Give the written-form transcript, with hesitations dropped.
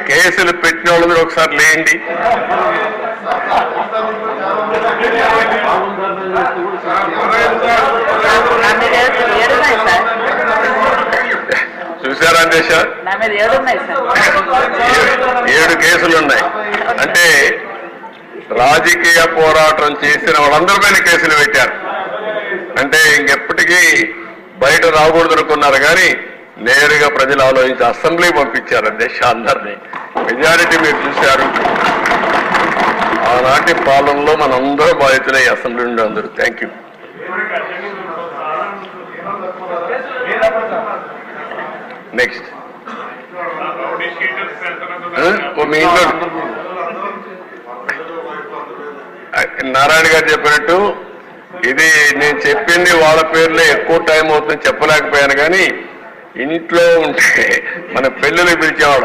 కేసులు పెట్టిన వాళ్ళు మీరు ఒకసారి లేండి. చూసారా దేశ 7 కేసులు ఉన్నాయి. అంటే రాజకీయ పోరాటం చేసిన వాళ్ళందరిపైన కేసులు పెట్టారు. అంటే ఇంకెప్పటికీ బయట రాకూడదు అనుకున్నారు కానీ నేరుగా ప్రజలు ఆలోచించి అసెంబ్లీ పంపించారు అధ్యక్ష. అందరినీ మెజారిటీ మీరు చూశారు. ఆనాటి పాలనలో మనందరూ బాధితులే అసెంబ్లీ నుండి అందరూ. Thank you. నెక్స్ట్ మీ ఇంట్లో నారాయణ గారు చెప్పినట్టు ఇది నేను చెప్పింది వాళ్ళ పేర్లే ఎక్కువ టైం అవుతుంది చెప్పలేకపోయాను కానీ ఇంట్లో ఉంటే మన పెళ్ళిళ్ళు పిలిచేవాళ్ళం.